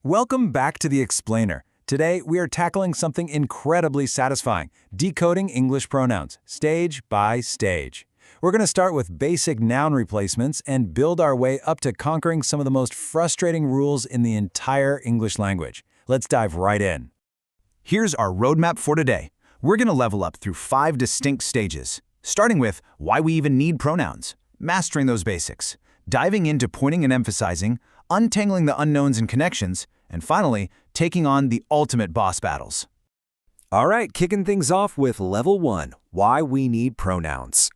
Welcome back to the Explainer. Today, we are tackling something incredibly satisfying, decoding English pronouns, stage by stage. We're going to start with basic noun replacements and build our way up to conquering some of the most frustrating rules in the entire English language. Let's dive right in. Here's our roadmap for today. We're going to level up through 5 distinct stages, starting with why we even need pronouns, mastering those basics, diving into pointing and emphasizing, untangling the unknowns and connections, and finally, taking on the ultimate boss battles. All right, kicking things off with Level 1, why we need pronouns.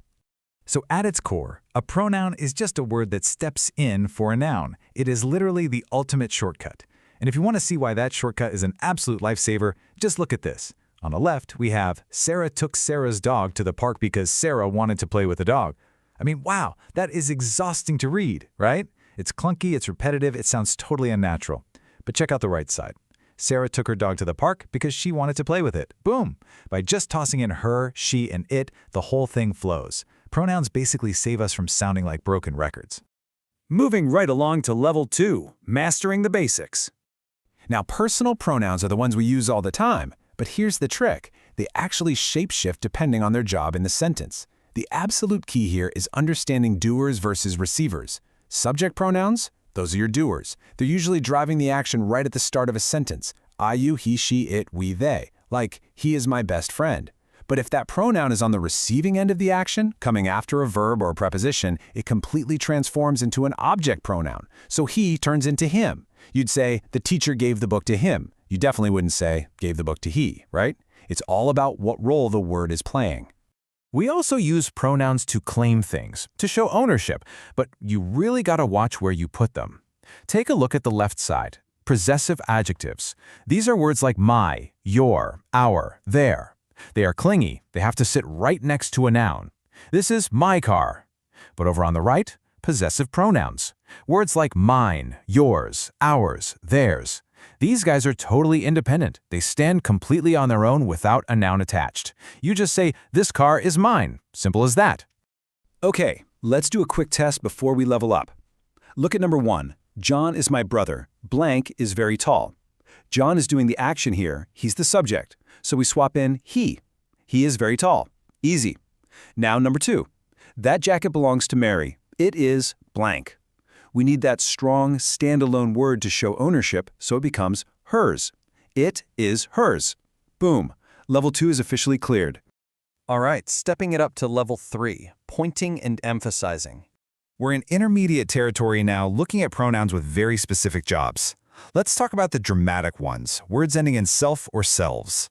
So at its core, a pronoun is just a word that steps in for a noun. It is literally the ultimate shortcut. And if you want to see why that shortcut is an absolute lifesaver, just look at this. On the left, we have Sarah took Sarah's dog to the park because Sarah wanted to play with the dog. I mean, wow, that is exhausting to read, right? It's clunky, it's repetitive, it sounds totally unnatural. But check out the right side. Sarah took her dog to the park because she wanted to play with it. Boom! By just tossing in her, she, and it, the whole thing flows. Pronouns basically save us from sounding like broken records. Moving right along to Level 2, mastering the basics. Now, personal pronouns are the ones we use all the time, but here's the trick. They actually shapeshift depending on their job in the sentence. The absolute key here is understanding doers versus receivers. Subject pronouns? Those are your doers. They're usually driving the action right at the start of a sentence. I, you, he, she, it, we, they. Like, he is my best friend. But if that pronoun is on the receiving end of the action, coming after a verb or a preposition, it completely transforms into an object pronoun. So he turns into him. You'd say, the teacher gave the book to him. You definitely wouldn't say, gave the book to he, right? It's all about what role the word is playing. We also use pronouns to claim things, to show ownership, but you really gotta watch where you put them. Take a look at the left side. Possessive adjectives. These are words like my, your, our, their. They are clingy. They have to sit right next to a noun. This is my car. But over on the right, possessive pronouns. Words like mine, yours, ours, theirs. These guys are totally independent. They stand completely on their own without a noun attached. You just say, this car is mine. Simple as that. Okay, let's do a quick test before we level up. Look at number 1. John is my brother. Blank is very tall. John is doing the action here. He's the subject. So we swap in he. He is very tall. Easy. Now number 2. That jacket belongs to Mary. It is blank. We need that strong, standalone word to show ownership, so it becomes hers. It is hers. Boom. Level 2 is officially cleared. All right, stepping it up to Level 3, pointing and emphasizing. We're in intermediate territory now, looking at pronouns with very specific jobs. Let's talk about the dramatic ones, words ending in self or selves.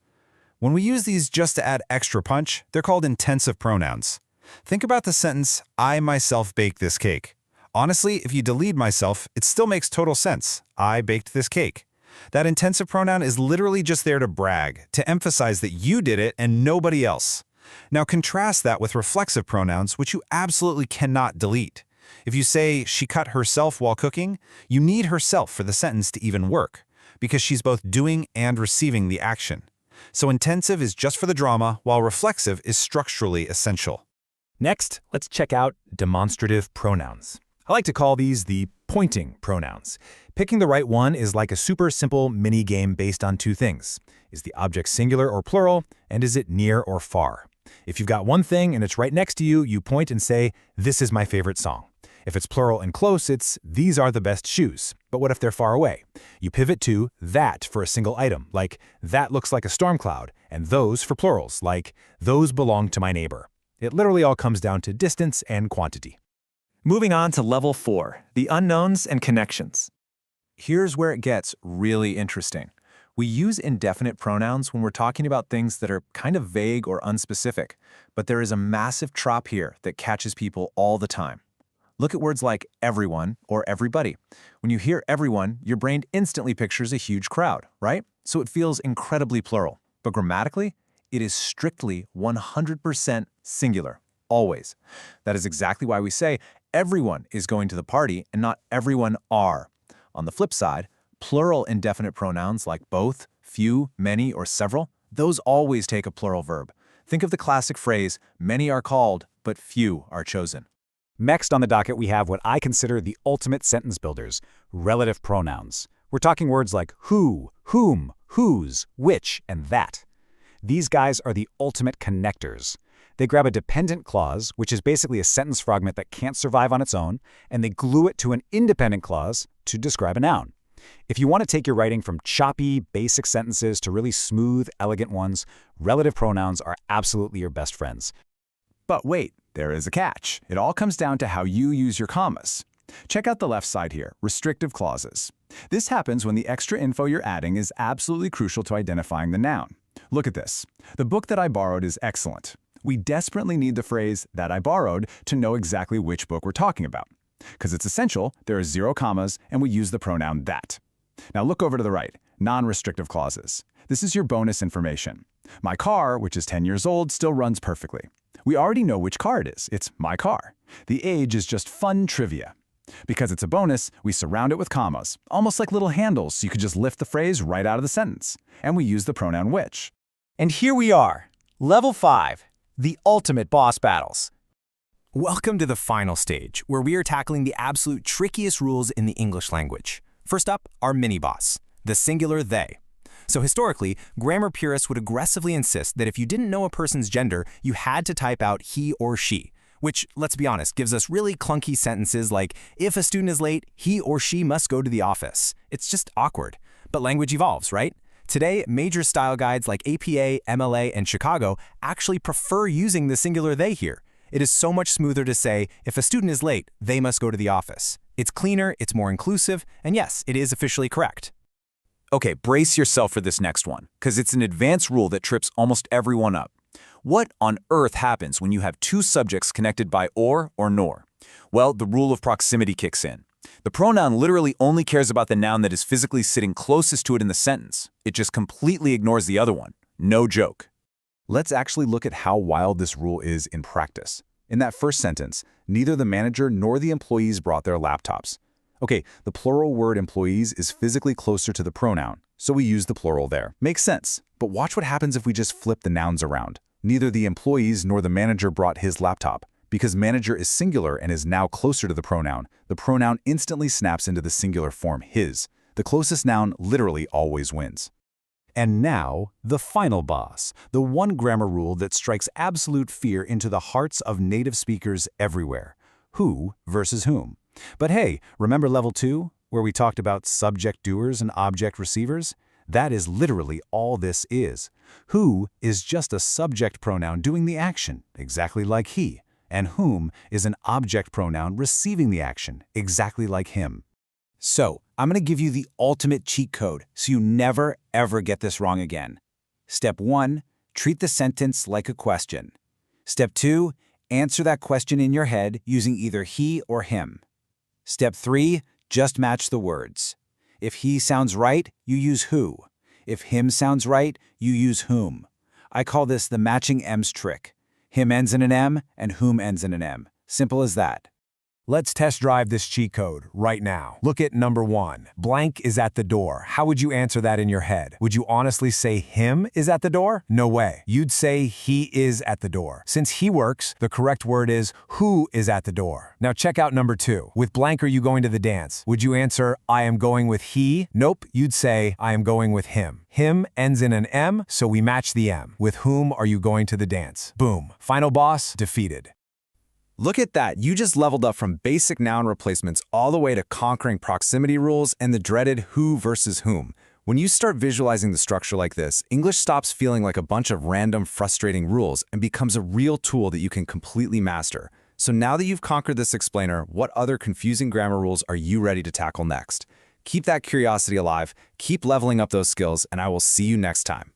When we use these just to add extra punch, they're called intensive pronouns. Think about the sentence, I myself baked this cake. Honestly, if you delete myself, it still makes total sense. I baked this cake. That intensive pronoun is literally just there to brag, to emphasize that you did it and nobody else. Now contrast that with reflexive pronouns, which you absolutely cannot delete. If you say, she cut herself while cooking, you need herself for the sentence to even work, because she's both doing and receiving the action. So intensive is just for the drama, while reflexive is structurally essential. Next, let's check out demonstrative pronouns. I like to call these the pointing pronouns. Picking the right one is like a super simple mini game based on 2 things. Is the object singular or plural, and is it near or far? If you've got one thing and it's right next to you, you point and say, this is my favorite song. If it's plural and close, it's, these are the best shoes. But what if they're far away? You pivot to that for a single item, like, that looks like a storm cloud, and those for plurals, like, those belong to my neighbor. It literally all comes down to distance and quantity. Moving on to Level 4, the unknowns and connections. Here's where it gets really interesting. We use indefinite pronouns when we're talking about things that are kind of vague or unspecific, but there is a massive trap here that catches people all the time. Look at words like everyone or everybody. When you hear everyone, your brain instantly pictures a huge crowd, right? So it feels incredibly plural. But grammatically, it is strictly 100% singular, always. That is exactly why we say everyone is going to the party and not everyone are. On the flip side, plural indefinite pronouns like both, few, many, or several, those always take a plural verb. Think of the classic phrase, many are called, but few are chosen. Next on the docket, we have what I consider the ultimate sentence builders, relative pronouns. We're talking words like who, whom, whose, which, and that. These guys are the ultimate connectors. They grab a dependent clause, which is basically a sentence fragment that can't survive on its own, and they glue it to an independent clause to describe a noun. If you want to take your writing from choppy, basic sentences to really smooth, elegant ones, relative pronouns are absolutely your best friends. But wait, there is a catch. It all comes down to how you use your commas. Check out the left side here, restrictive clauses. This happens when the extra info you're adding is absolutely crucial to identifying the noun. Look at this. The book that I borrowed is excellent. We desperately need the phrase that I borrowed to know exactly which book we're talking about. Because it's essential, there are 0 commas, and we use the pronoun that. Now look over to the right, non-restrictive clauses. This is your bonus information. My car, which is 10 years old, still runs perfectly. We already know which car it is. It's my car. The age is just fun trivia. Because it's a bonus, we surround it with commas, almost like little handles so you could just lift the phrase right out of the sentence. And we use the pronoun which. And here we are, Level 5, the ultimate boss battles. Welcome to the final stage, where we are tackling the absolute trickiest rules in the English language. First up, our mini-boss, the singular they. So historically, grammar purists would aggressively insist that if you didn't know a person's gender, you had to type out he or she, which, let's be honest, gives us really clunky sentences like, if a student is late, he or she must go to the office. It's just awkward. But language evolves, right? Today, major style guides like APA, MLA, and Chicago actually prefer using the singular they here. It is so much smoother to say, if a student is late, they must go to the office. It's cleaner, it's more inclusive, and yes, it is officially correct. Okay, brace yourself for this next one, because it's an advanced rule that trips almost everyone up. What on earth happens when you have 2 subjects connected by or nor? Well, the rule of proximity kicks in. The pronoun literally only cares about the noun that is physically sitting closest to it in the sentence. It just completely ignores the other one. No joke. Let's actually look at how wild this rule is in practice. In that first sentence, neither the manager nor the employees brought their laptops. Okay, the plural word employees is physically closer to the pronoun, so we use the plural there. Makes sense, but watch what happens if we just flip the nouns around. Neither the employees nor the manager brought his laptop. Because manager is singular and is now closer to the pronoun instantly snaps into the singular form his. The closest noun literally always wins. And now, the final boss, the one grammar rule that strikes absolute fear into the hearts of native speakers everywhere. Who versus whom. But hey, remember level 2, where we talked about subject doers and object receivers? That is literally all this is. Who is just a subject pronoun doing the action, exactly like he, and whom is an object pronoun receiving the action, exactly like him. So, I'm going to give you the ultimate cheat code so you never, ever get this wrong again. Step 1, treat the sentence like a question. Step 2, answer that question in your head using either he or him. Step 3, just match the words. If he sounds right, you use who. If him sounds right, you use whom. I call this the matching M's trick. Him ends in an M and whom ends in an M. Simple as that. Let's test drive this cheat code right now. Look at number 1. Blank is at the door. How would you answer that in your head? Would you honestly say him is at the door? No way. You'd say he is at the door. Since he works, the correct word is who is at the door. Now check out number 2. With blank, are you going to the dance? Would you answer, I am going with he? Nope. You'd say, I am going with him. Him ends in an M, so we match the M. With whom are you going to the dance? Boom. Final boss defeated. Look at that, you just leveled up from basic noun replacements all the way to conquering proximity rules and the dreaded who versus whom. When you start visualizing the structure like this, English stops feeling like a bunch of random, frustrating rules and becomes a real tool that you can completely master. So now that you've conquered this explainer, what other confusing grammar rules are you ready to tackle next? Keep that curiosity alive, keep leveling up those skills, and I will see you next time.